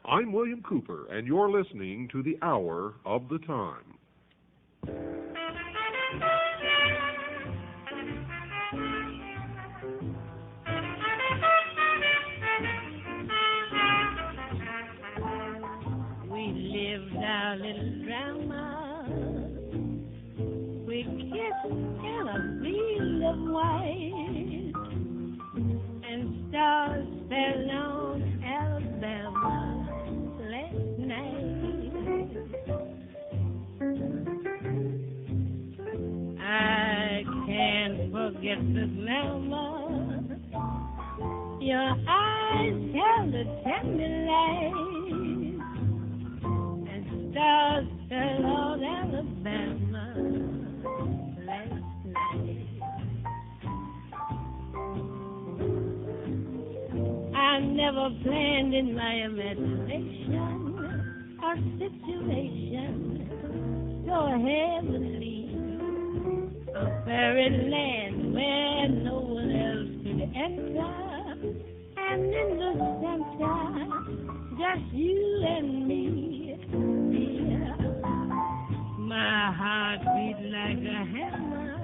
I'm William Cooper, and you're listening to The Hour of the Time. We lived our little drama. We kissed in a field of white, and stars fell on Alabama last night. I can't forget the glamour. Your eyes held a tender light, and stars fell on Alabama last night. I never planned in my imagination a situation so heavenly, a fairyland where no one else could enter, and in the center, just you and me, dear. My heart beat like a hammer,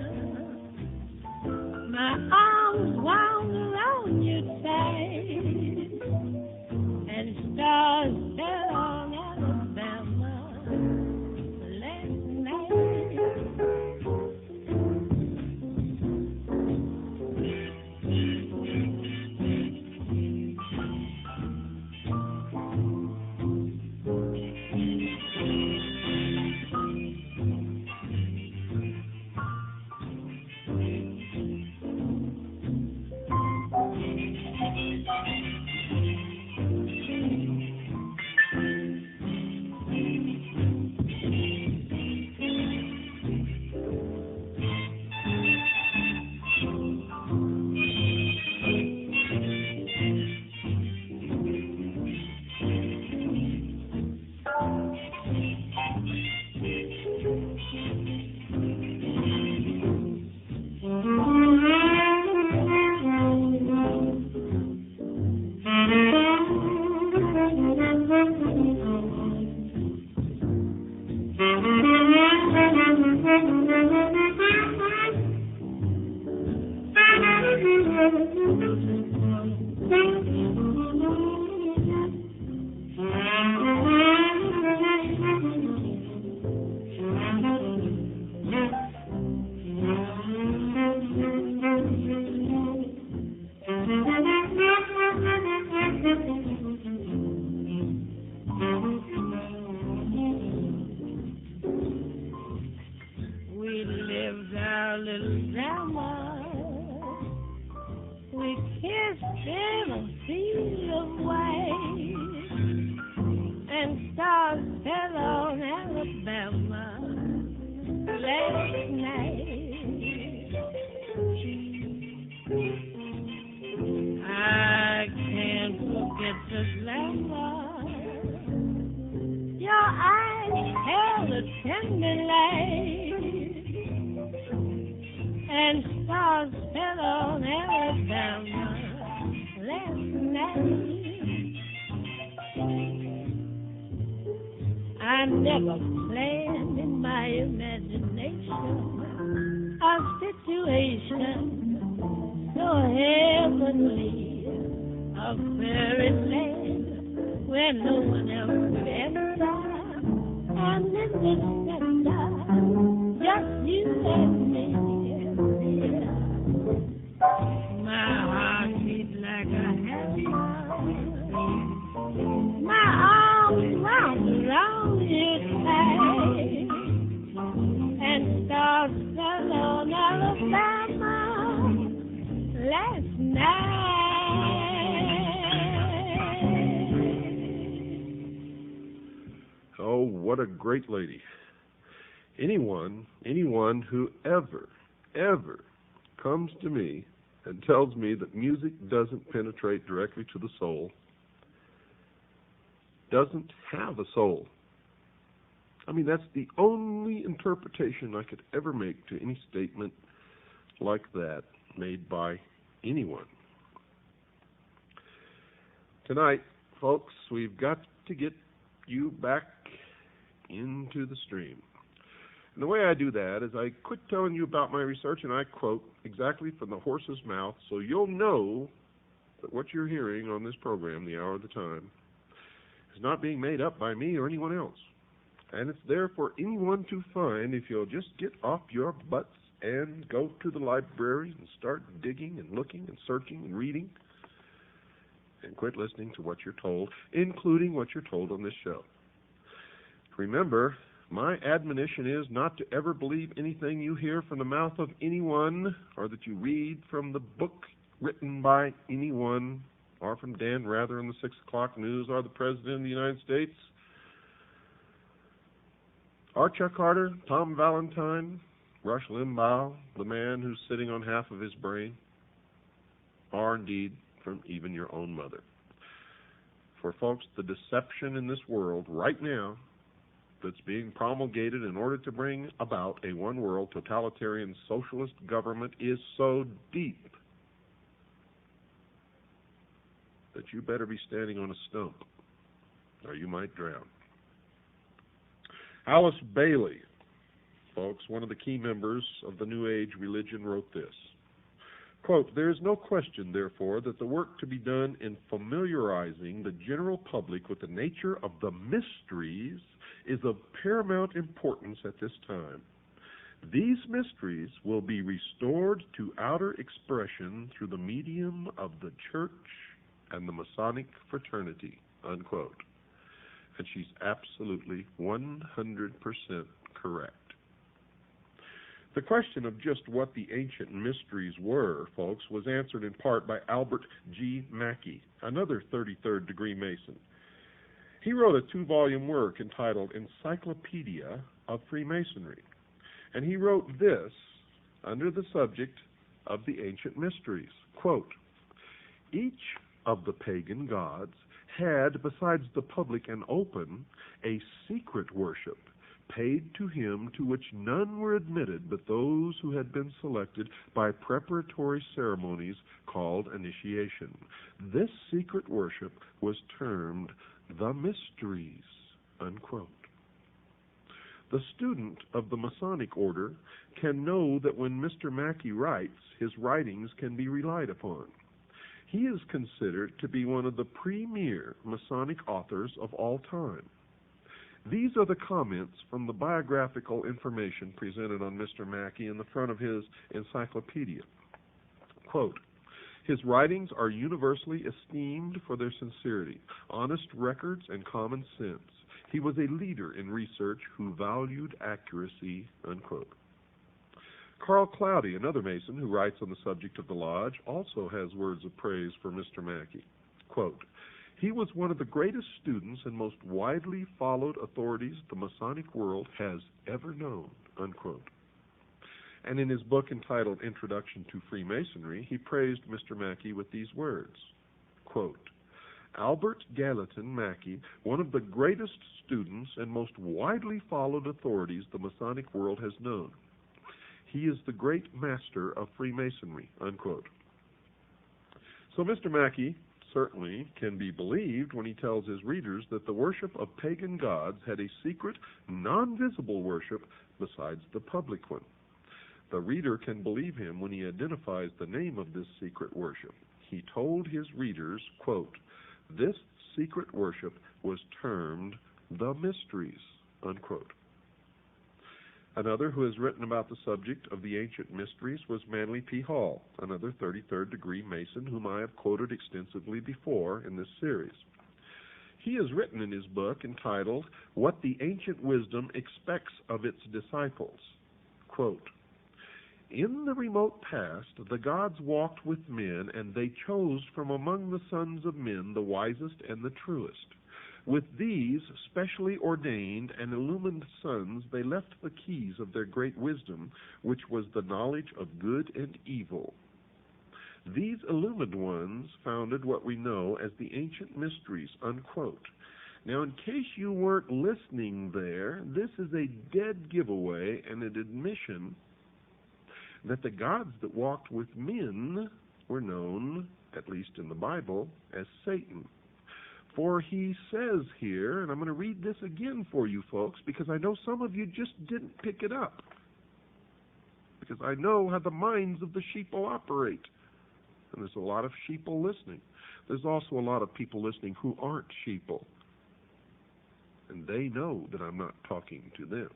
my arms wound around your side, and stars fell on Alabama last night. We lived our little drama. We kissed in a field of white, and stars fell on Alabama last night. I can't forget the glamour. Your eyes held a tender light, and stars fell on Alabama last night. I never planned in my imagination a situation so heavenly, a fairyland where no one else could enter, and in the center, just Oh, what a great lady. Anyone who ever comes to me and tells me that music doesn't penetrate directly to the soul doesn't have a soul. I mean, that's the only interpretation I could ever make to any statement like that made by anyone. Tonight, folks, we've got to get you back into the stream. And the way I do that is I quit telling you about my research and I quote exactly from the horse's mouth so you'll know that what you're hearing on this program, The Hour of the Time, is not being made up by me or anyone else. And it's there for anyone to find if you'll just get off your butts and go to the library and start digging and looking and searching and reading and quit listening to what you're told, including what you're told on this show. Remember, my admonition is not to ever believe anything you hear from the mouth of anyone or that you read from the book written by anyone or from Dan Rather in the 6 o'clock news or the President of the United States or Chuck Carter, Tom Valentine, Rush Limbaugh, the man who's sitting on half of his brain, or indeed from even your own mother. For folks, the deception in this world right now that's being promulgated in order to bring about a one-world totalitarian socialist government is so deep that you better be standing on a stump or you might drown. Alice Bailey, folks, one of the key members of the New Age religion, wrote this. Quote, "There is no question, therefore, that the work to be done in familiarizing the general public with the nature of the mysteries is of paramount importance at this time. These mysteries will be restored to outer expression through the medium of the Church and the Masonic fraternity," unquote. And she's absolutely 100% correct. The question of just what the ancient mysteries were, folks, was answered in part by Albert G. Mackey, another 33rd degree Mason. He wrote a 2-volume work entitled Encyclopedia of Freemasonry, and he wrote this under the subject of the ancient mysteries. Quote, "Each of the pagan gods had, besides the public and open, a secret worship paid to him to which none were admitted but those who had been selected by preparatory ceremonies called initiation. This secret worship was termed the mysteries," unquote. The student of the Masonic order can know that when Mr. Mackey writes, his writings can be relied upon. He is considered to be one of the premier Masonic authors of all time. These are the comments from the biographical information presented on Mr. Mackey in the front of his encyclopedia. Quote, "His writings are universally esteemed for their sincerity, honest records, and common sense. He was a leader in research who valued accuracy," unquote. Carl Cloudy, another Mason who writes on the subject of the Lodge, also has words of praise for Mr. Mackey. Quote, "He was one of the greatest students and most widely followed authorities the Masonic world has ever known," unquote. And in his book entitled Introduction to Freemasonry, he praised Mr. Mackey with these words. Quote, "Albert Gallatin Mackey, one of the greatest students and most widely followed authorities the Masonic world has known. He is the great master of Freemasonry," unquote. So Mr. Mackey certainly can be believed when he tells his readers that the worship of pagan gods had a secret, non-visible worship besides the public one. The reader can believe him when he identifies the name of this secret worship. He told his readers, quote, "This secret worship was termed the mysteries," unquote. Another who has written about the subject of the ancient mysteries was Manly P. Hall, another 33rd degree Mason whom I have quoted extensively before in this series. He has written in his book entitled What the Ancient Wisdom Expects of Its Disciples. Quote, In the remote past, the gods walked with men, and they chose from among the sons of men the wisest and the truest. With these specially ordained and illumined sons, they left the keys of their great wisdom, which was the knowledge of good and evil. These illumined ones founded what we know as the ancient mysteries, unquote. Now, in case you weren't listening there, this is a dead giveaway and an admission that the gods that walked with men were known, at least in the Bible, as Satan. For he says here, and I'm going to read this again for you folks, because I know some of you just didn't pick it up, because I know how the minds of the sheeple operate. And there's a lot of sheeple listening. There's also a lot of people listening who aren't sheeple. And they know that I'm not talking to them.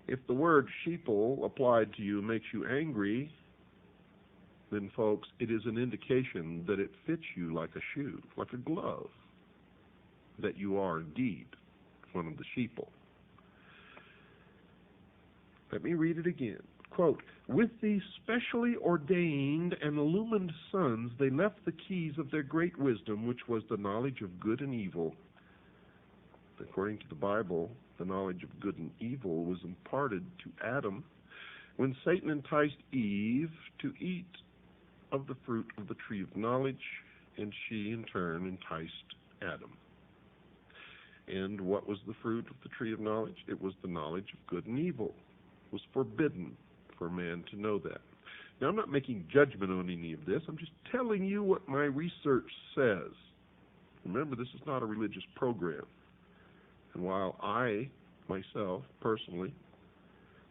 If the word sheeple applied to you makes you angry, then, folks, it is an indication that it fits you like a shoe, like a glove, that you are indeed one of the sheeple. Let me read it again. Quote, with these specially ordained and illumined sons, they left the keys of their great wisdom, which was the knowledge of good and evil. According to the Bible, the knowledge of good and evil was imparted to Adam when Satan enticed Eve to eat of the fruit of the tree of knowledge, and she in turn enticed Adam. And what was the fruit of the tree of knowledge? It was the knowledge of good and evil. It was forbidden for man to know that. Now, I'm not making judgment on any of this. I'm just telling you what my research says. Remember, this is not a religious program. And while I, myself, personally,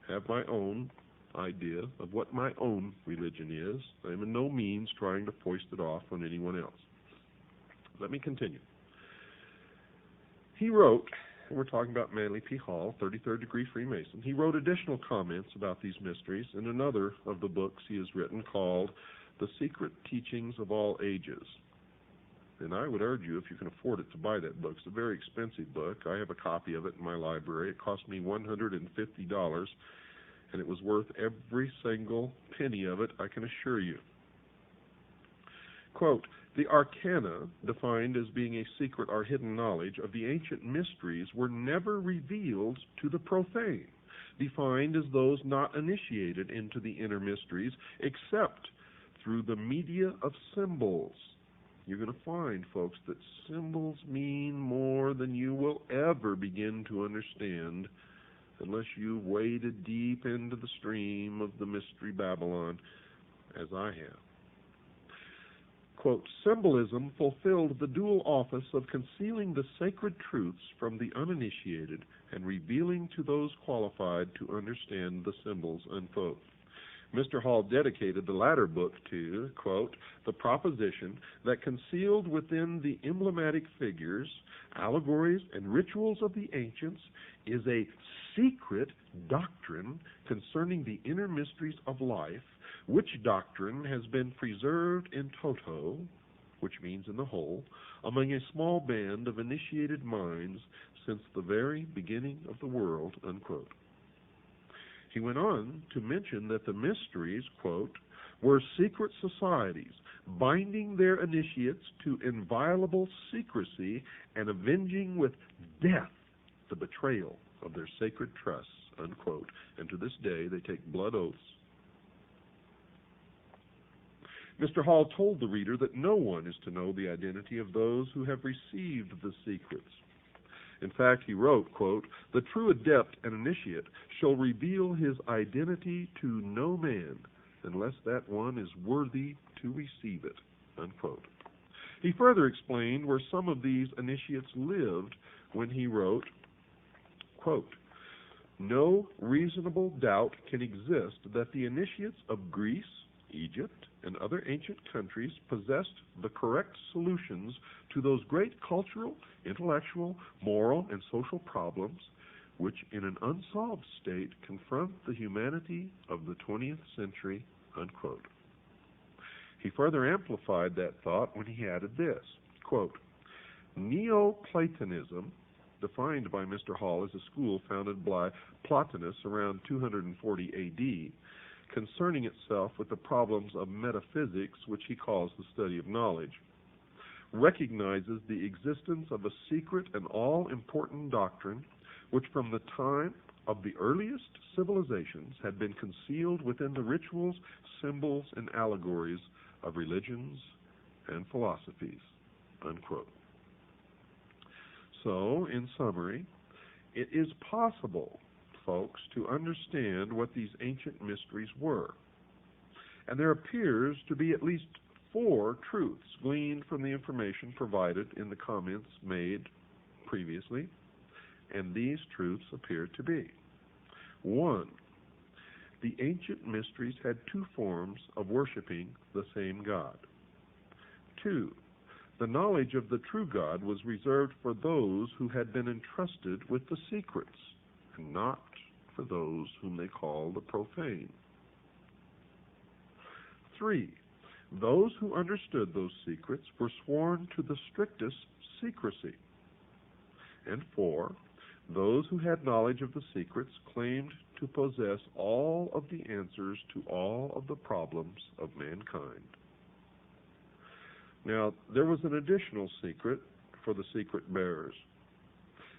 have my own idea of what my own religion is, I am in no means trying to foist it off on anyone else. Let me continue. He wrote, and we're talking about Manly P. Hall, 33rd degree Freemason, he wrote additional comments about these mysteries in another of the books he has written called The Secret Teachings of All Ages. And I would urge you, if you can afford it, to buy that book. It's a very expensive book. I have a copy of it in my library. It cost me $150, and it was worth every single penny of it, I can assure you. Quote, the arcana, defined as being a secret or hidden knowledge of the ancient mysteries, were never revealed to the profane, defined as those not initiated into the inner mysteries, except through the media of symbols. You're going to find, folks, that symbols mean more than you will ever begin to understand unless you've waded deep into the stream of the mystery Babylon, as I have. Quote, symbolism fulfilled the dual office of concealing the sacred truths from the uninitiated and revealing to those qualified to understand the symbols, unquote. Mr. Hall dedicated the latter book to, quote, the proposition that concealed within the emblematic figures, allegories, and rituals of the ancients is a secret doctrine concerning the inner mysteries of life, which doctrine has been preserved in toto, which means in the whole, among a small band of initiated minds since the very beginning of the world, unquote. He went on to mention that the mysteries, quote, were secret societies binding their initiates to inviolable secrecy and avenging with death the betrayal of their sacred trusts, unquote. And to this day, they take blood oaths. Mr. Hall told the reader that no one is to know the identity of those who have received the secrets. In fact, he wrote, quote, the true adept and initiate shall reveal his identity to no man unless that one is worthy to receive it, unquote. He further explained where some of these initiates lived when he wrote, quote, no reasonable doubt can exist that the initiates of Greece, Egypt, and other ancient countries possessed the correct solutions to those great cultural, intellectual, moral, and social problems which in an unsolved state confront the humanity of the 20th century, unquote. He further amplified that thought when he added this, quote, Neoplatonism defined by Mr. Hall as a school founded by Plotinus around 240 A.D., concerning itself with the problems of metaphysics, which he calls the study of knowledge, recognizes the existence of a secret and all-important doctrine which from the time of the earliest civilizations had been concealed within the rituals, symbols, and allegories of religions and philosophies, unquote. So, in summary, it is possible, folks, to understand what these ancient mysteries were. And there appears to be at least 4 truths gleaned from the information provided in the comments made previously, and these truths appear to be: 1. The ancient mysteries had 2 forms of worshiping the same God. 2. The knowledge of the true God was reserved for those who had been entrusted with the secrets, and not for those whom they call the profane. 3. Those who understood those secrets were sworn to the strictest secrecy. And 4. Those who had knowledge of the secrets claimed to possess all of the answers to all of the problems of mankind. Now, there was an additional secret for the secret bearers.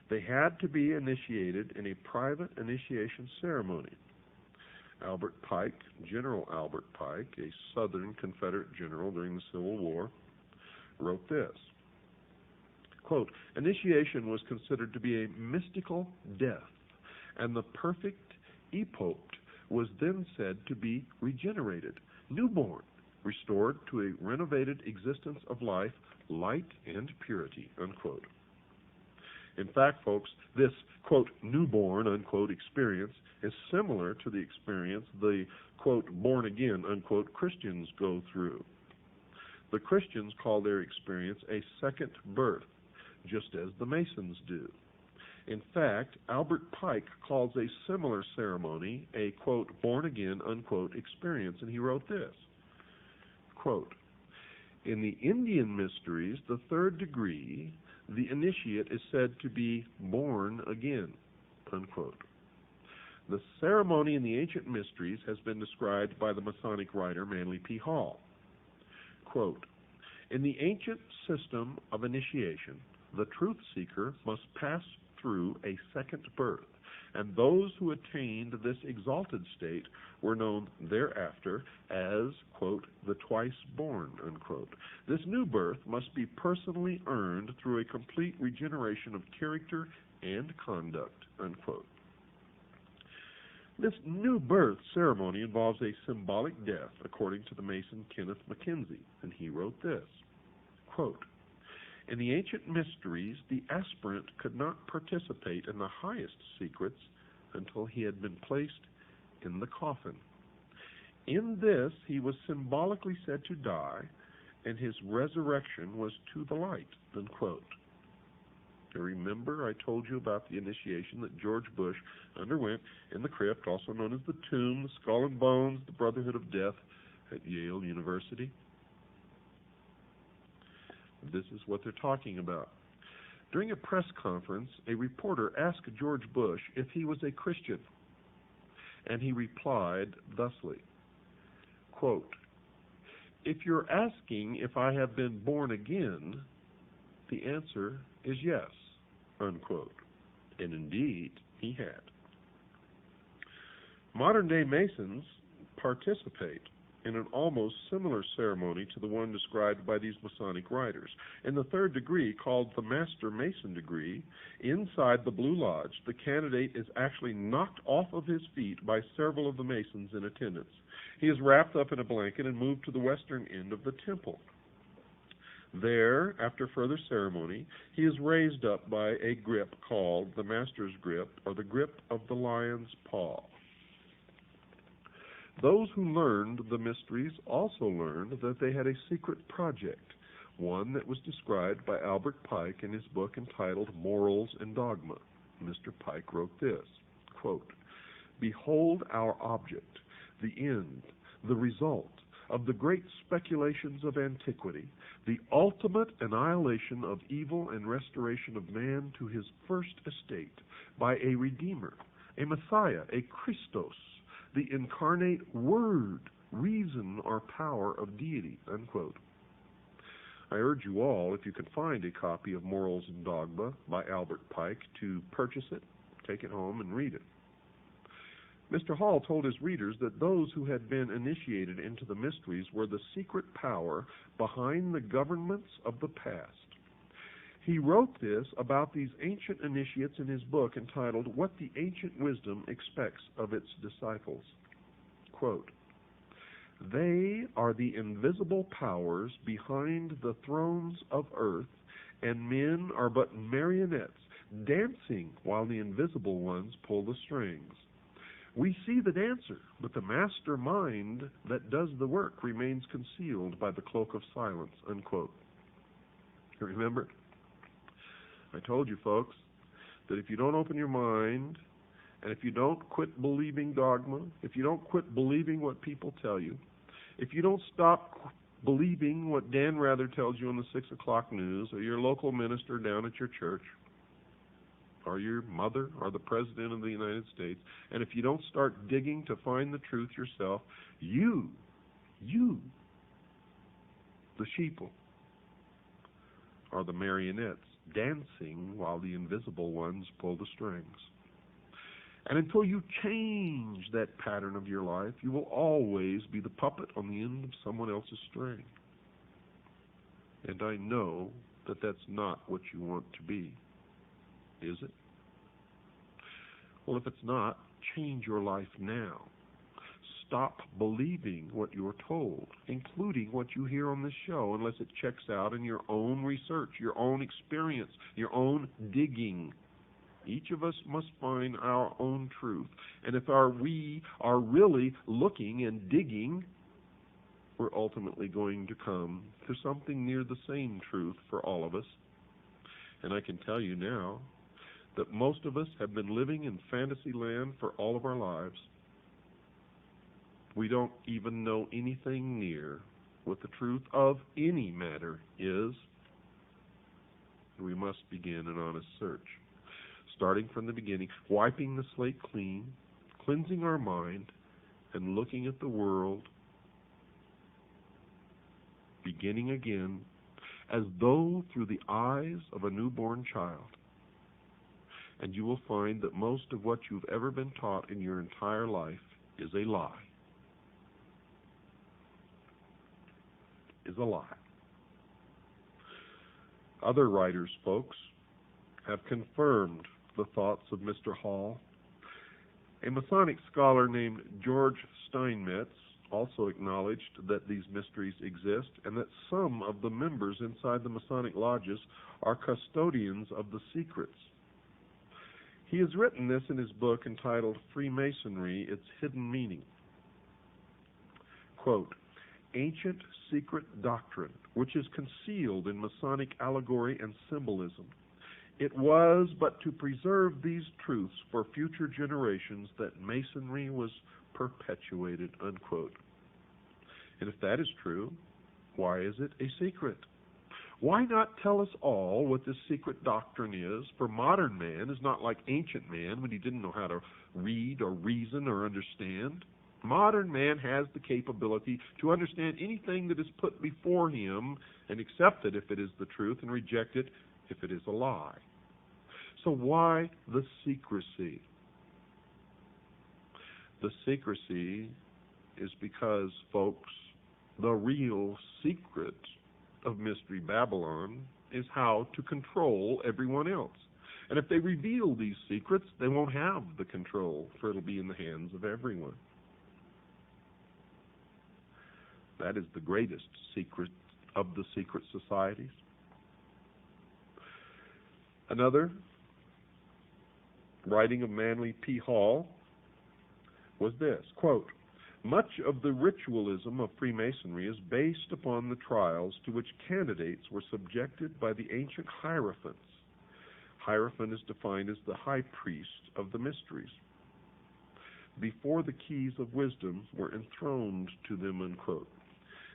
They had to be initiated in a private initiation ceremony. Albert Pike, General Albert Pike, a Southern Confederate general during the Civil War, wrote this, quote, "Initiation was considered to be a mystical death, and the perfect epopt was then said to be regenerated, newborn, restored to a renovated existence of life, light, and purity," unquote. In fact, folks, this, quote, newborn, unquote, experience is similar to the experience the, quote, born again, unquote, Christians go through. The Christians call their experience a second birth, just as the Masons do. In fact, Albert Pike calls a similar ceremony a, quote, born again, unquote, experience, and he wrote this, quote, "In the Indian mysteries, the 3rd degree, the initiate is said to be born again," unquote. The ceremony in the ancient mysteries has been described by the Masonic writer Manly P. Hall. Quote, "In the ancient system of initiation, the truth seeker must pass through a second birth, and those who attained this exalted state were known thereafter as, quote, the twice born, unquote. This new birth must be personally earned through a complete regeneration of character and conduct," unquote. This new birth ceremony involves a symbolic death, according to the Mason Kenneth Mackenzie, and he wrote this, quote, "In the ancient mysteries, the aspirant could not participate in the highest secrets until he had been placed in the coffin. In this, he was symbolically said to die, and his resurrection was to the light," unquote. Remember, I told you about the initiation that George Bush underwent in the crypt, also known as the tomb, the skull and bones, the Brotherhood of Death at Yale University. This is what they're talking about. During a press conference, a reporter asked George Bush if he was a Christian, and he replied thusly, quote, "If you're asking if I have been born again, the answer is yes," unquote. And indeed, he had. Modern-day Masons participate in an almost similar ceremony to the one described by these Masonic writers. In the 3rd degree, called the Master Mason degree, inside the Blue Lodge, the candidate is actually knocked off of his feet by several of the Masons in attendance. He is wrapped up in a blanket and moved to the western end of the temple. There, after further ceremony, he is raised up by a grip called the Master's Grip, or the Grip of the Lion's Paw. Those who learned the mysteries also learned that they had a secret project, one that was described by Albert Pike in his book entitled Morals and Dogma. Mr. Pike wrote this, quote, "Behold our object, the end, the result, of the great speculations of antiquity, the ultimate annihilation of evil and restoration of man to his first estate by a Redeemer, a Messiah, a Christos, the incarnate Word, reason, or power of deity, unquote. I urge you all, if you can find a copy of Morals and Dogma by Albert Pike, to purchase it, take it home, and read it. Mr. Hall told his readers that those who had been initiated into the mysteries were the secret power behind the governments of the past. He wrote this about these ancient initiates in his book entitled What the Ancient Wisdom Expects of Its Disciples. Quote, "They are the invisible powers behind the thrones of earth, and men are but marionettes dancing while the invisible ones pull the strings. We see the dancer, but the master mind that does the work remains concealed by the cloak of silence," unquote. Remember, I told you folks that if you don't open your mind, and if you don't quit believing dogma, if you don't quit believing what people tell you, if you don't stop believing what Dan Rather tells you on the 6 o'clock news, or your local minister down at your church, or your mother, or the President of the United States, and if you don't start digging to find the truth yourself, you, the sheeple, are the marionettes dancing while the invisible ones pull the strings. And until you change that pattern of your life, you will always be the puppet on the end of someone else's string. And I know that that's not what you want to be. Is it? Well, if it's not, change your life now. Stop believing what you're told, including what you hear on this show, unless it checks out in your own research, your own experience, your own digging. Each of us must find our own truth. And if we are really looking and digging, we're ultimately going to come to something near the same truth for all of us. And I can tell you now that most of us have been living in fantasy land for all of our lives. We don't even know anything near what the truth of any matter is. We must begin an honest search, starting from the beginning, wiping the slate clean, cleansing our mind, and looking at the world, beginning again, as though through the eyes of a newborn child. And you will find that most of what you've ever been taught in your entire life is a lie. Is a lie. Other writers, folks, have confirmed the thoughts of Mr. Hall. A Masonic scholar named George Steinmetz also acknowledged that these mysteries exist and that some of the members inside the Masonic lodges are custodians of the secrets. He has written this in his book entitled Freemasonry, Its Hidden Meaning. Quote, "Ancient secret doctrine, which is concealed in Masonic allegory and symbolism. It was but to preserve these truths for future generations that Masonry was perpetuated," unquote. And if that is true, why is it a secret? Why not tell us all what this secret doctrine is? For modern man is not like ancient man when he didn't know how to read or reason or understand. Modern man has the capability to understand anything that is put before him and accept it if it is the truth and reject it if it is a lie. So why the secrecy? The secrecy is because, folks, the real secret of Mystery Babylon is how to control everyone else. And if they reveal these secrets, they won't have the control, for it'll be in the hands of everyone. That is the greatest secret of the secret societies. Another, writing of Manly P. Hall, was this, quote, "Much of the ritualism of Freemasonry is based upon the trials to which candidates were subjected by the ancient hierophants." Hierophant is defined as the high priest of the mysteries. "Before the keys of wisdom were enthroned to them," unquote.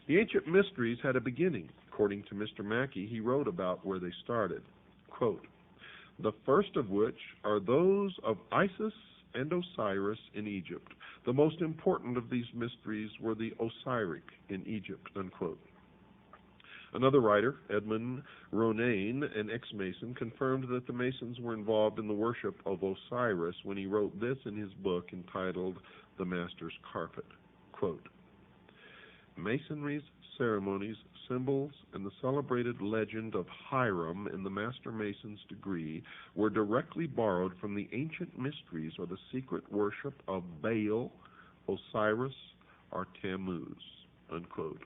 The ancient mysteries had a beginning. According to Mr. Mackey, he wrote about where they started. Quote, the first of which are those of Isis and Osiris in Egypt. The most important of these mysteries were the Osiric in Egypt, unquote. Another writer, Edmund Ronayne, an ex-Mason, confirmed that the Masons were involved in the worship of Osiris when he wrote this in his book entitled The Master's Carpet. Quote, Masonry's ceremonies, symbols, and the celebrated legend of Hiram in the Master Mason's degree were directly borrowed from the ancient mysteries or the secret worship of Baal, Osiris, or Tammuz, unquote.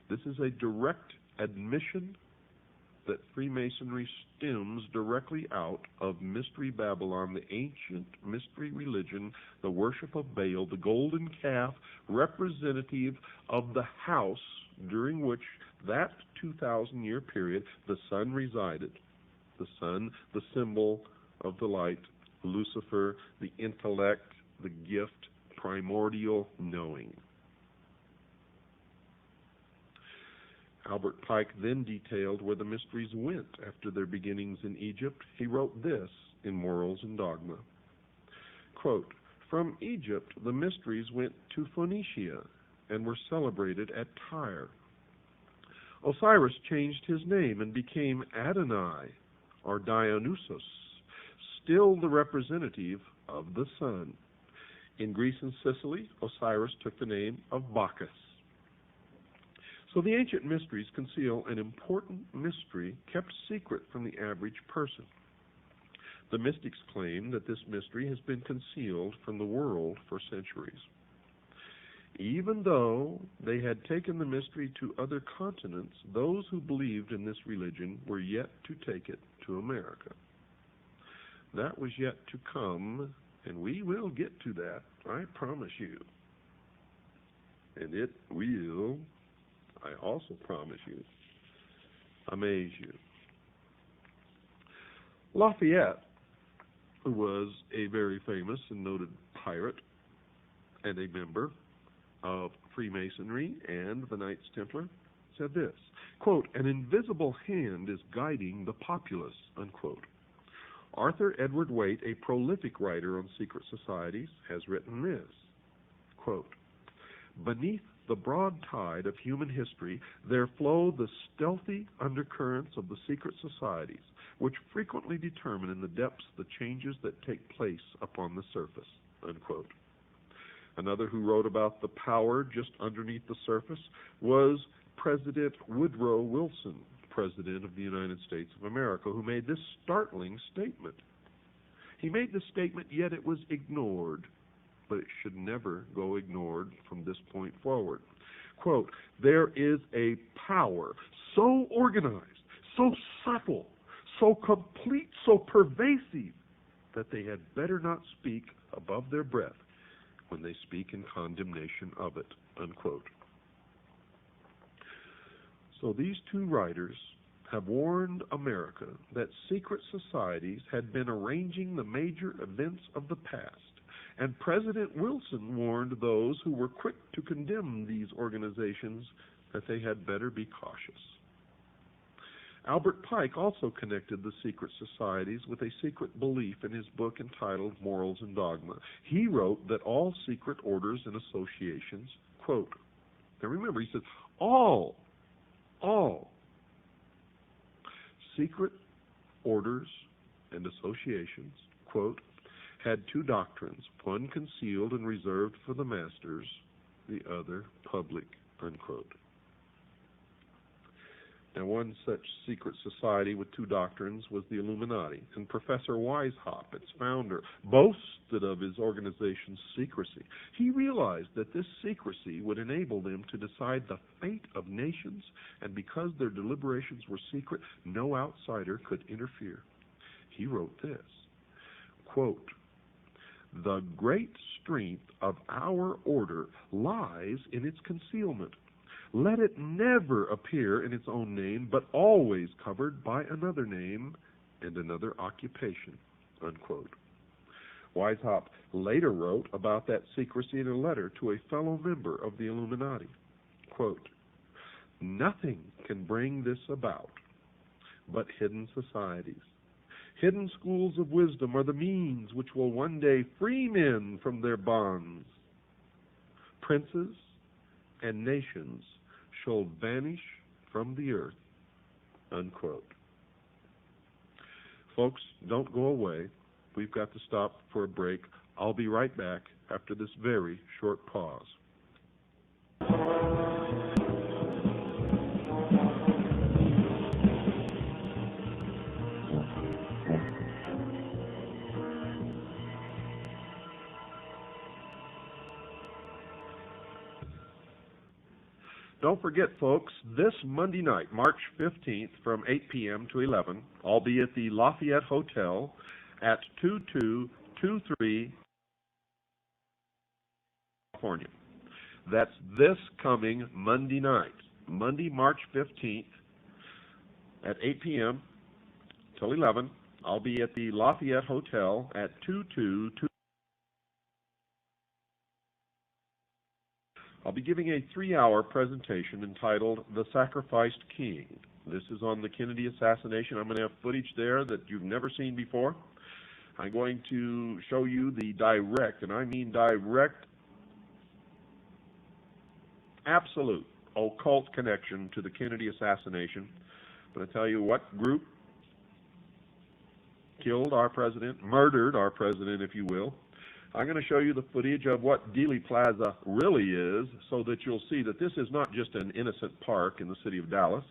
This is a direct admission that Freemasonry stems directly out of Mystery Babylon, the ancient mystery religion, the worship of Baal, the golden calf, representative of the house during which that 2,000-year period the sun resided. The sun, the symbol of the light, Lucifer, the intellect, the gift, primordial knowing. Albert Pike then detailed where the mysteries went after their beginnings in Egypt. He wrote this in Morals and Dogma. Quote, from Egypt the mysteries went to Phoenicia and were celebrated at Tyre. Osiris changed his name and became Adonai, or Dionysus, still the representative of the sun. In Greece and Sicily, Osiris took the name of Bacchus. So the ancient mysteries conceal an important mystery kept secret from the average person. The mystics claim that this mystery has been concealed from the world for centuries. Even though they had taken the mystery to other continents, those who believed in this religion were yet to take it to America. That was yet to come, and we will get to that, I promise you. And it will, I also promise you, amaze you. Lafayette, who was a very famous and noted pirate and a member of Freemasonry and the Knights Templar, said this, quote, an invisible hand is guiding the populace, unquote. Arthur Edward Waite, a prolific writer on secret societies, has written this, quote, beneath the broad tide of human history, there flow the stealthy undercurrents of the secret societies, which frequently determine in the depths the changes that take place upon the surface, unquote. Another who wrote about the power just underneath the surface was President Woodrow Wilson, President of the United States of America, who made this startling statement. He made this statement, yet it was ignored. But it should never go ignored from this point forward. Quote, there is a power so organized, so subtle, so complete, so pervasive, that they had better not speak above their breath when they speak in condemnation of it, unquote. So these two writers have warned America that secret societies had been arranging the major events of the past. And President Wilson warned those who were quick to condemn these organizations that they had better be cautious. Albert Pike also connected the secret societies with a secret belief in his book entitled Morals and Dogma. He wrote that all secret orders and associations, quote, now remember, he says, all secret orders and associations, quote, had two doctrines, one concealed and reserved for the masters, the other public, unquote. Now, one such secret society with two doctrines was the Illuminati, and Professor Weishaupt, its founder, boasted of his organization's secrecy. He realized that this secrecy would enable them to decide the fate of nations, and because their deliberations were secret, no outsider could interfere. He wrote this, quote, the great strength of our order lies in its concealment. Let it never appear in its own name, but always covered by another name and another occupation, unquote. Weishaupt later wrote about that secrecy in a letter to a fellow member of the Illuminati. Quote, Nothing can bring this about but hidden societies. Hidden schools of wisdom are the means which will one day free men from their bonds. Princes and nations shall vanish from the earth, unquote. Folks, don't go away. We've got to stop for a break. I'll be right back after this very short pause. Don't forget, folks, this Monday night, March 15th, from 8 p.m. to 11, I'll be at the Lafayette Hotel at 2223 California. That's this coming Monday night, Monday, March 15th, at 8 p.m. till 11. I'll be at the Lafayette Hotel at 2223. I'll be giving a 3-hour presentation entitled The Sacrificed King. This is on the Kennedy assassination. I'm going to have footage there that you've never seen before. I'm going to show you the direct, and I mean direct, absolute occult connection to the Kennedy assassination. I'm going to tell you what group killed our president, murdered our president, if you will. I'm going to show you the footage of what Dealey Plaza really is so that you'll see that this is not just an innocent park in the city of Dallas.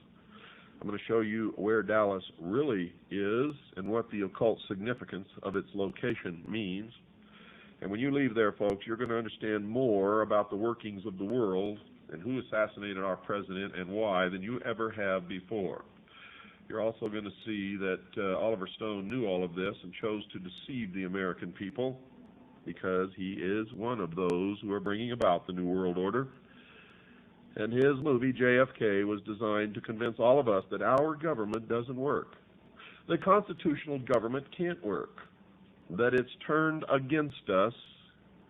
I'm going to show you where Dallas really is and what the occult significance of its location means. And when you leave there, folks, you're going to understand more about the workings of the world and who assassinated our president and why than you ever have before. You're also going to see that Oliver Stone knew all of this and chose to deceive the American people, because he is one of those who are bringing about the New World Order. And his movie, JFK, was designed to convince all of us that our government doesn't work, that constitutional government can't work, that it's turned against us,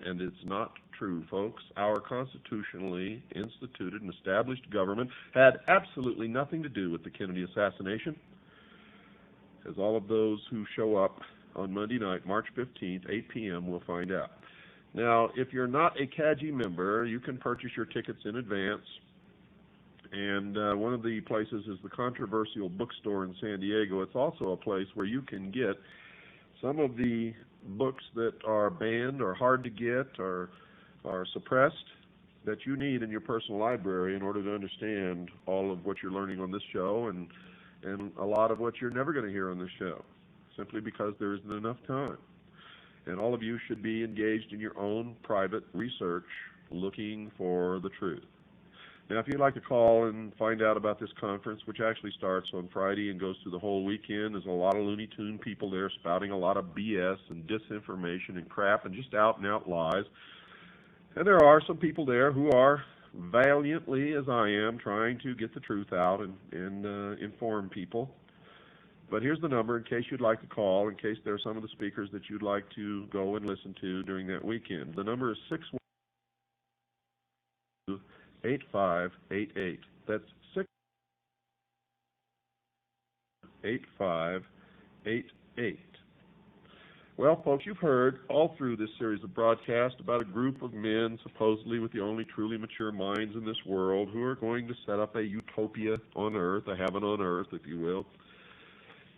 and it's not true, folks. Our constitutionally instituted and established government had absolutely nothing to do with the Kennedy assassination, as all of those who show up on Monday night, March 15th, 8 p.m., we'll find out. Now, if you're not a CAGI member, you can purchase your tickets in advance. And one of the places is the Controversial Bookstore in San Diego. It's also a place where you can get some of the books that are banned or hard to get or are suppressed that you need in your personal library in order to understand all of what you're learning on this show and a lot of what you're never going to hear on this show, simply because there isn't enough time. And all of you should be engaged in your own private research looking for the truth. Now, if you'd like to call and find out about this conference, which actually starts on Friday and goes through the whole weekend, there's a lot of Looney Tune people there spouting a lot of BS and disinformation and crap and just out-and-out lies. And there are some people there who are valiantly, as I am, trying to get the truth out and inform people. But here's the number in case you'd like to call, in case there are some of the speakers that you'd like to go and listen to during that weekend. The number is 612-8588. That's 68588. Well, folks, you've heard all through this series of broadcasts about a group of men, supposedly with the only truly mature minds in this world, who are going to set up a utopia on earth, a heaven on earth, if you will.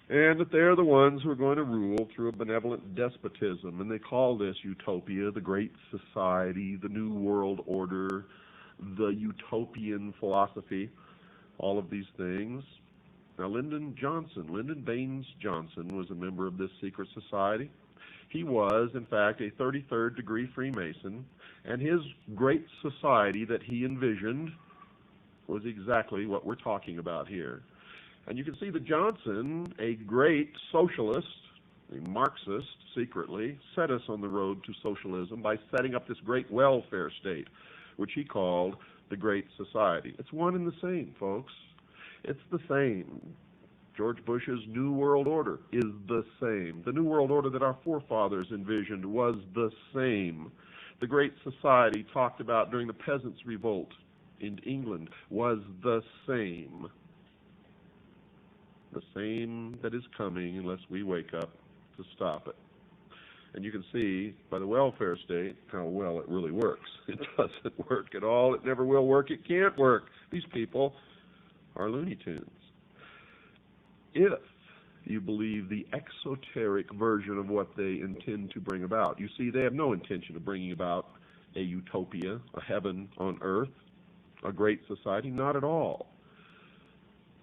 And that they're the ones who are going to rule through a benevolent despotism. And they call this utopia the Great Society, the New World Order, the utopian philosophy, all of these things. Now, Lyndon Baines Johnson, was a member of this secret society. He was, in fact, a 33rd degree Freemason, and his great society that he envisioned was exactly what we're talking about here. And you can see that Johnson, a great socialist, a Marxist, secretly, set us on the road to socialism by setting up this great welfare state, which he called the Great Society. It's one and the same, folks. It's the same. George Bush's New World Order is the same. The New World Order that our forefathers envisioned was the same. The Great Society talked about during the Peasants' Revolt in England was the same. The same that is coming unless we wake up to stop it. And you can see by the welfare state how well it really works. It doesn't work at all. It never will work. It can't work. These people are Looney Tunes. If you believe the exoteric version of what they intend to bring about, you see, they have no intention of bringing about a utopia, a heaven on earth, a great society, not at all.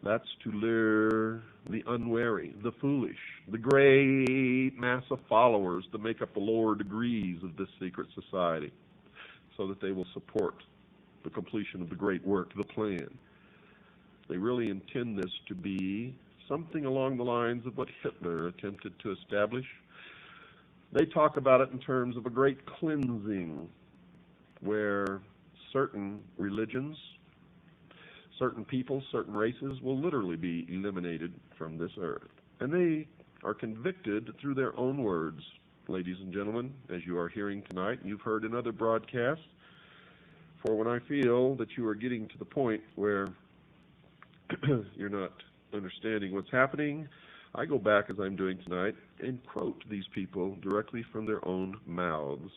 That's to lure the unwary, the foolish, the great mass of followers that make up the lower degrees of this secret society, so that they will support the completion of the great work, the plan. They really intend this to be something along the lines of what Hitler attempted to establish. They talk about it in terms of a great cleansing, where certain religions, certain people, certain races will literally be eliminated from this earth. And they are convicted through their own words, ladies and gentlemen, as you are hearing tonight, and you've heard in other broadcasts. For when I feel that you are getting to the point where you're not understanding what's happening, I go back, as I'm doing tonight, and quote these people directly from their own mouths.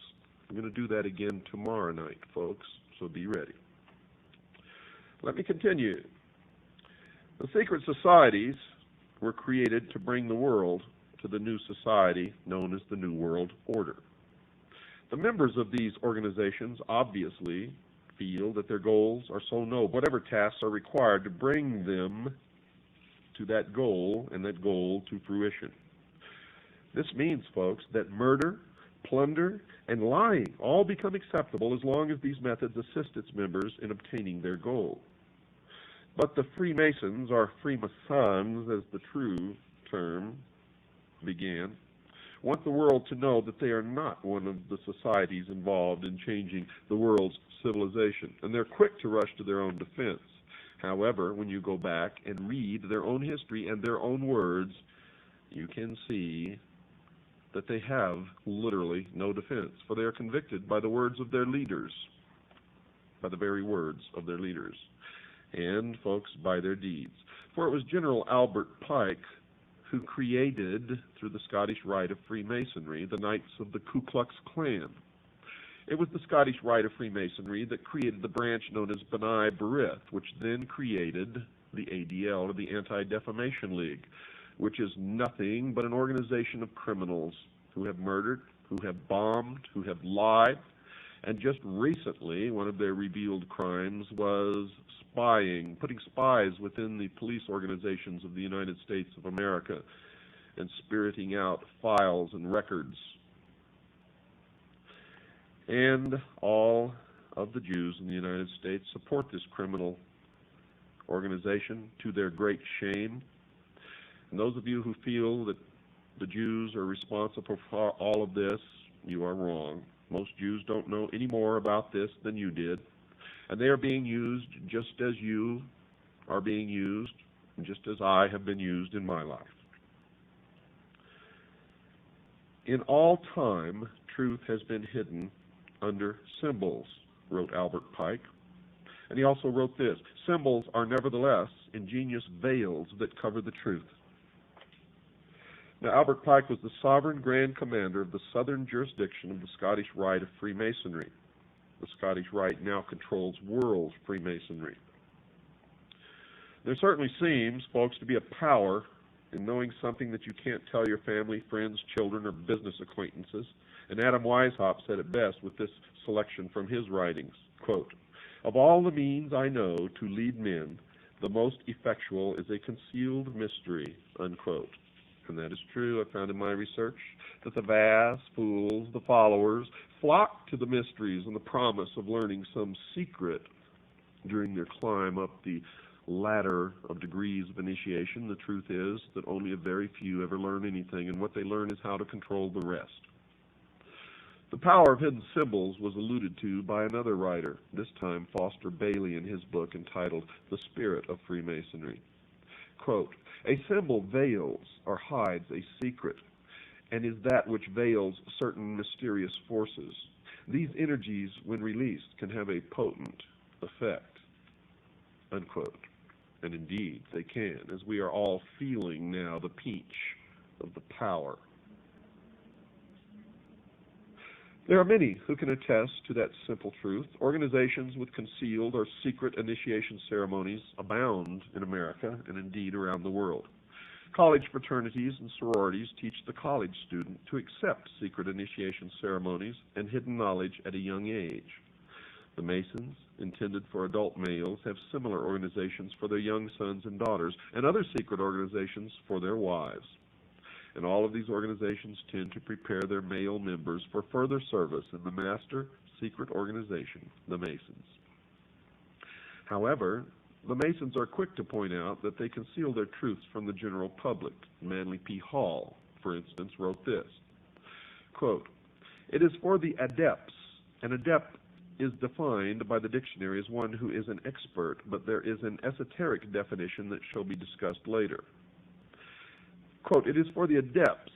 I'm going to do that again tomorrow night, folks, so be ready. Let me continue. The secret societies were created to bring the world to the new society known as the New World Order. The members of these organizations obviously feel that their goals are so noble, whatever tasks are required to bring them to that goal and that goal to fruition. This means, folks, that murder, plunder, and lying all become acceptable as long as these methods assist its members in obtaining their goal. But the Freemasons, or Freemasons as the true term began, want the world to know that they are not one of the societies involved in changing the world's civilization, and they're quick to rush to their own defense. However, when you go back and read their own history and their own words, you can see that they have literally no defense, for they are convicted by the words of their leaders, by the very words of their leaders, and, folks, by their deeds. For it was General Albert Pike who created, through the Scottish Rite of Freemasonry, the Knights of the Ku Klux Klan. It was the Scottish Rite of Freemasonry that created the branch known as B'nai B'rith, which then created the ADL, or the Anti-Defamation League, which is nothing but an organization of criminals who have murdered, who have bombed, who have lied, and just recently one of their revealed crimes was spying, putting spies within the police organizations of the United States of America and spiriting out files and records. And all of the Jews in the United States support this criminal organization to their great shame. And those of you who feel that the Jews are responsible for all of this, you are wrong. Most Jews don't know any more about this than you did. And they are being used just as you are being used, and just as I have been used in my life. In all time, truth has been hidden under symbols, wrote Albert Pike. And he also wrote this: symbols are nevertheless ingenious veils that cover the truth. Now, Albert Pike was the sovereign grand commander of the southern jurisdiction of the Scottish Rite of Freemasonry. The Scottish Rite now controls world Freemasonry. There certainly seems, folks, to be a power in knowing something that you can't tell your family, friends, children, or business acquaintances. And Adam Weishaupt said it best with this selection from his writings, quote, "Of all the means I know to lead men, the most effectual is a concealed mystery," unquote. And that is true. I found in my research that the vast fools, the followers, flock to the mysteries and the promise of learning some secret during their climb up the ladder of degrees of initiation. The truth is that only a very few ever learn anything, and what they learn is how to control the rest. The power of hidden symbols was alluded to by another writer, this time Foster Bailey, in his book entitled The Spirit of Freemasonry. Quote, "A symbol veils or hides a secret, and is that which veils certain mysterious forces. These energies, when released, can have a potent effect." unquote. And indeed, they can, as we are all feeling now the pinch of the power. There are many who can attest to that simple truth. Organizations with concealed or secret initiation ceremonies abound in America and indeed around the world. College fraternities and sororities teach the college student to accept secret initiation ceremonies and hidden knowledge at a young age. The Masons, intended for adult males, have similar organizations for their young sons and daughters, and other secret organizations for their wives. And all of these organizations tend to prepare their male members for further service in the master secret organization, the Masons. However, the Masons are quick to point out that they conceal their truths from the general public. Manly P. Hall, for instance, wrote this, quote, "It is for the adepts. An adept is defined by the dictionary as one who is an expert, but there is an esoteric definition that shall be discussed later. Quote, it is for the adepts,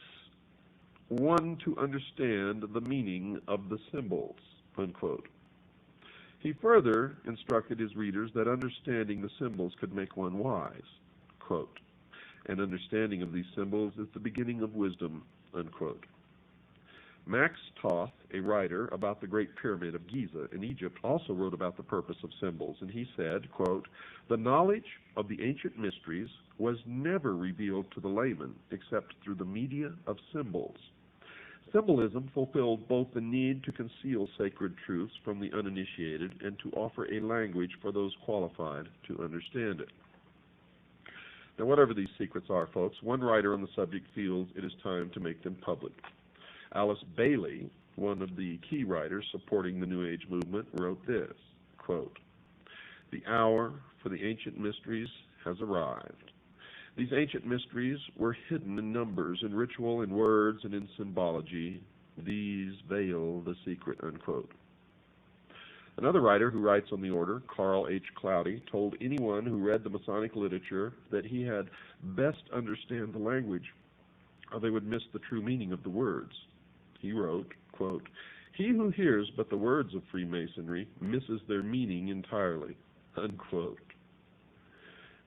one to understand the meaning of the symbols, unquote. He further instructed his readers that understanding the symbols could make one wise, quote, and understanding of these symbols is the beginning of wisdom, unquote. Max Toth, a writer about the Great Pyramid of Giza in Egypt, also wrote about the purpose of symbols, and he said, quote, the knowledge of the ancient mysteries was never revealed to the layman except through the media of symbols. Symbolism fulfilled both the need to conceal sacred truths from the uninitiated and to offer a language for those qualified to understand it. Now, whatever these secrets are, folks, one writer on the subject feels it is time to make them public. Alice Bailey, one of the key writers supporting the New Age movement, wrote this, quote, the hour for the ancient mysteries has arrived. These ancient mysteries were hidden in numbers, in ritual, in words, and in symbology. These veil the secret, unquote. Another writer who writes on the order, Carl H. Cloudy, told anyone who read the Masonic literature that he had best understand the language or they would miss the true meaning of the words. He wrote, quote, he who hears but the words of Freemasonry misses their meaning entirely, unquote.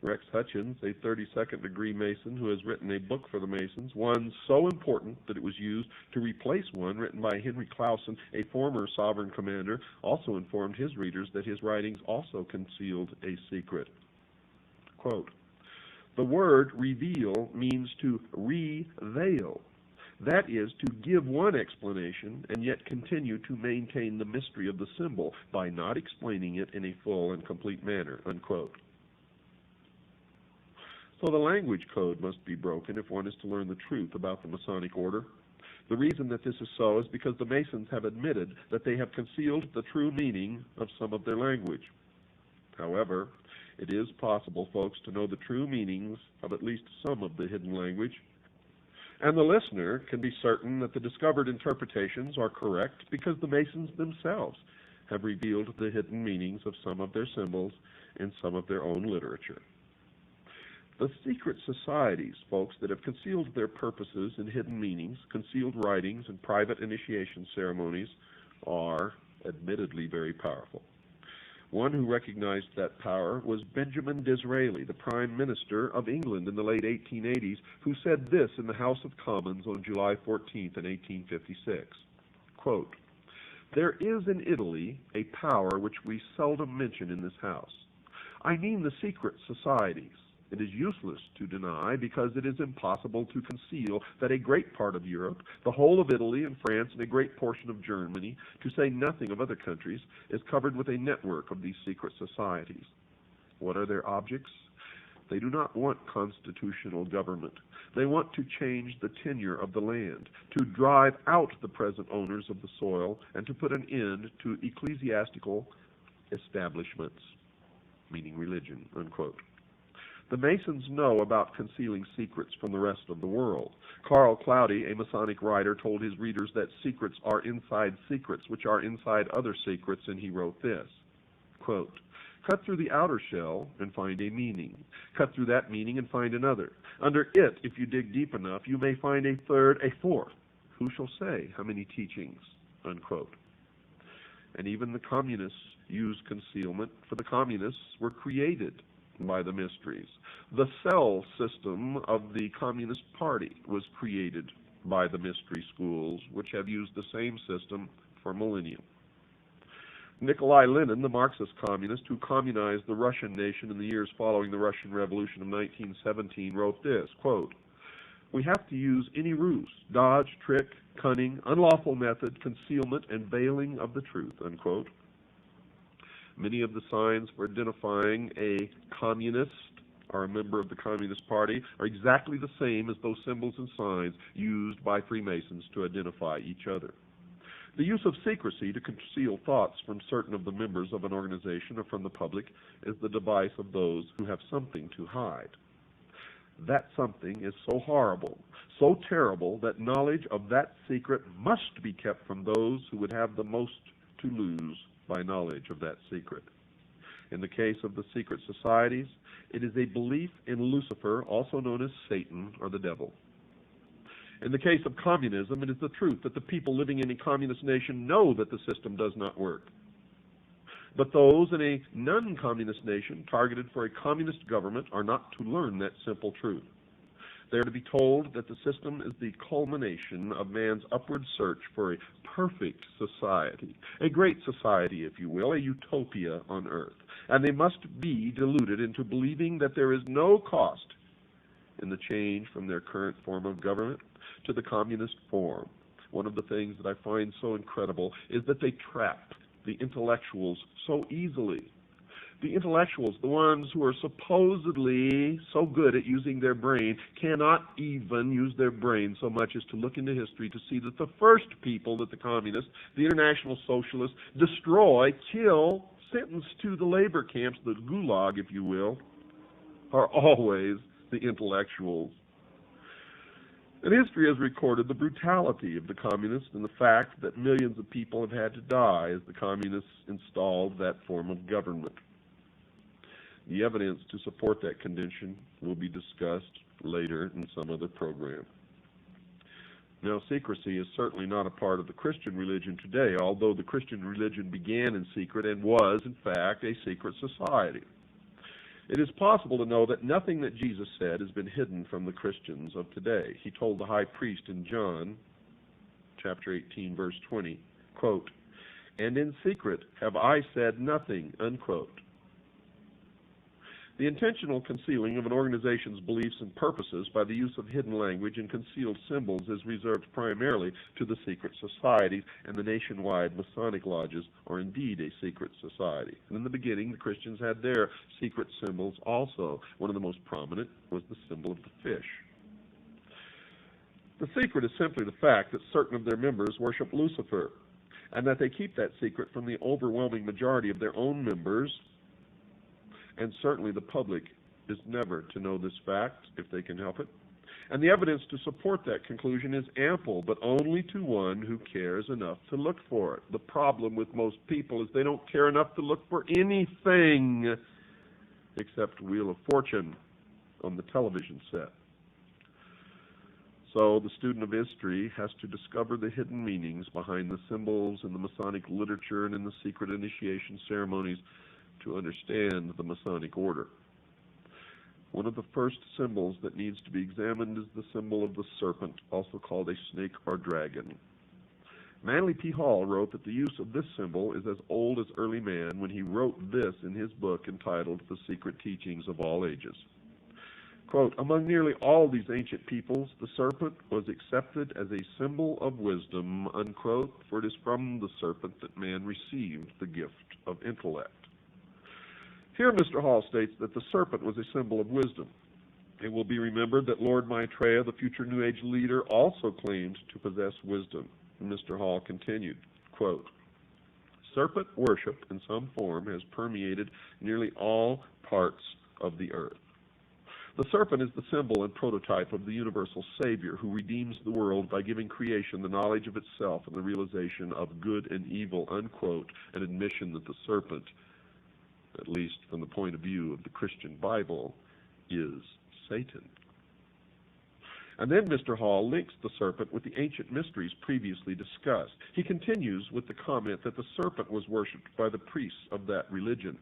Rex Hutchins, a 32nd degree Mason who has written a book for the Masons, one so important that it was used to replace one written by Henry Clausen, a former sovereign commander, also informed his readers that his writings also concealed a secret. Quote, the word reveal means to reveil. That is, to give one explanation and yet continue to maintain the mystery of the symbol by not explaining it in a full and complete manner, unquote. So the language code must be broken if one is to learn the truth about the Masonic order. The reason that this is so is because the Masons have admitted that they have concealed the true meaning of some of their language. However, it is possible, folks, to know the true meanings of at least some of the hidden language, and the listener can be certain that the discovered interpretations are correct because the Masons themselves have revealed the hidden meanings of some of their symbols in some of their own literature. The secret societies, folks, that have concealed their purposes and hidden meanings, concealed writings, and private initiation ceremonies are admittedly very powerful. One who recognized that power was Benjamin Disraeli, the Prime Minister of England in the late 1880s, who said this in the House of Commons on July 14th in 1856, quote, there is in Italy a power which we seldom mention in this House. I mean the secret societies. It is useless to deny because it is impossible to conceal that a great part of Europe, the whole of Italy and France, and a great portion of Germany, to say nothing of other countries, is covered with a network of these secret societies. What are their objects? They do not want constitutional government. They want to change the tenure of the land, to drive out the present owners of the soil, and to put an end to ecclesiastical establishments, meaning religion, unquote. The Masons know about concealing secrets from the rest of the world. Carl Cloudy, a Masonic writer, told his readers that secrets are inside secrets, which are inside other secrets, and he wrote this, quote, cut through the outer shell and find a meaning. Cut through that meaning and find another. Under it, if you dig deep enough, you may find a third, a fourth. Who shall say how many teachings, unquote. and even the communists use concealment, for the communists were created by the mysteries. The cell system of the Communist Party was created by the mystery schools, which have used the same system for millennia. Nikolai Lenin, the Marxist communist who communized the Russian nation in the years following the Russian Revolution of 1917, wrote this, quote, "We have to use any ruse, dodge, trick, cunning, unlawful method, concealment, and veiling of the truth," unquote. Many of the signs for identifying a communist or a member of the Communist Party are exactly the same as those symbols and signs used by Freemasons to identify each other. The use of secrecy to conceal thoughts from certain of the members of an organization or from the public is the device of those who have something to hide. That something is so horrible, so terrible, that knowledge of that secret must be kept from those who would have the most to lose by knowledge of that secret. In the case of the secret societies, it is a belief in Lucifer, also known as Satan or the devil. In the case of communism, it is the truth that the people living in a communist nation know that the system does not work. But those in a non-communist nation targeted for a communist government are not to learn that simple truth. They are to be told that the system is the culmination of man's upward search for a perfect society, a great society, if you will, a utopia on earth. And they must be deluded into believing that there is no cost in the change from their current form of government to the communist form. One of the things that I find so incredible is that they trap the intellectuals so easily. The intellectuals, the ones who are supposedly so good at using their brain, cannot even use their brain so much as to look into history to see that the first people that the communists, the international socialists, destroy, kill, sentence to the labor camps, the gulag, if you will, are always the intellectuals. And history has recorded the brutality of the communists and the fact that millions of people have had to die as the communists installed that form of government. The evidence to support that condition will be discussed later in some other program. Now, secrecy is certainly not a part of the Christian religion today, although the Christian religion began in secret and was, in fact, a secret society. It is possible to know that nothing that Jesus said has been hidden from the Christians of today. He told the high priest in John, chapter 18, verse 20, quote, "And in secret have I said nothing," unquote. The intentional concealing of an organization's beliefs and purposes by the use of hidden language and concealed symbols is reserved primarily to the secret societies, and the nationwide Masonic lodges are indeed a secret society. And in the beginning, the Christians had their secret symbols also. One of the most prominent was the symbol of the fish. The secret is simply the fact that certain of their members worship Lucifer, and that they keep that secret from the overwhelming majority of their own members. And certainly the public is never to know this fact if they can help it. And the evidence to support that conclusion is ample, but only to one who cares enough to look for it. The problem with most people is they don't care enough to look for anything except Wheel of Fortune on the television set. So the student of history has to discover the hidden meanings behind the symbols in the Masonic literature and in the secret initiation ceremonies to understand the Masonic order. One of the first symbols that needs to be examined is the symbol of the serpent, also called a snake or dragon. Manly P. Hall wrote that the use of this symbol is as old as early man when he wrote this in his book entitled The Secret Teachings of All Ages. Quote, "Among nearly all these ancient peoples, the serpent was accepted as a symbol of wisdom," unquote, for it is from the serpent that man received the gift of intellect. Here Mr. Hall states that the serpent was a symbol of wisdom. It will be remembered that Lord Maitreya, the future New Age leader, also claimed to possess wisdom. And Mr. Hall continued, quote, "Serpent worship in some form has permeated nearly all parts of the earth. The serpent is the symbol and prototype of the universal Savior who redeems the world by giving creation the knowledge of itself and the realization of good and evil," unquote, an admission that the serpent, at least from the point of view of the Christian Bible, is Satan. And then Mr. Hall links the serpent with the ancient mysteries previously discussed. He continues with the comment that the serpent was worshipped by the priests of that religion.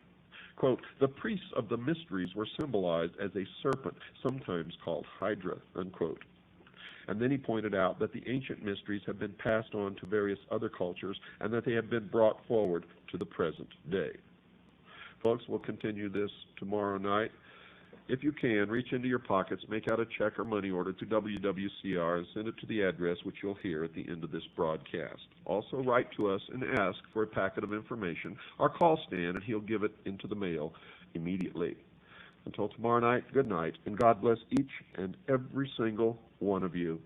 Quote, the priests of the mysteries were symbolized as a serpent, sometimes called Hydra, unquote. And then he pointed out that the ancient mysteries have been passed on to various other cultures and that they have been brought forward to the present day. Folks, we'll continue this tomorrow night. If you can, reach into your pockets, make out a check or money order to WWCR and send it to the address which you'll hear at the end of this broadcast. Also write to us and ask for a packet of information or call Stan and he'll give it into the mail immediately. Until tomorrow night, good night, and God bless each and every single one of you.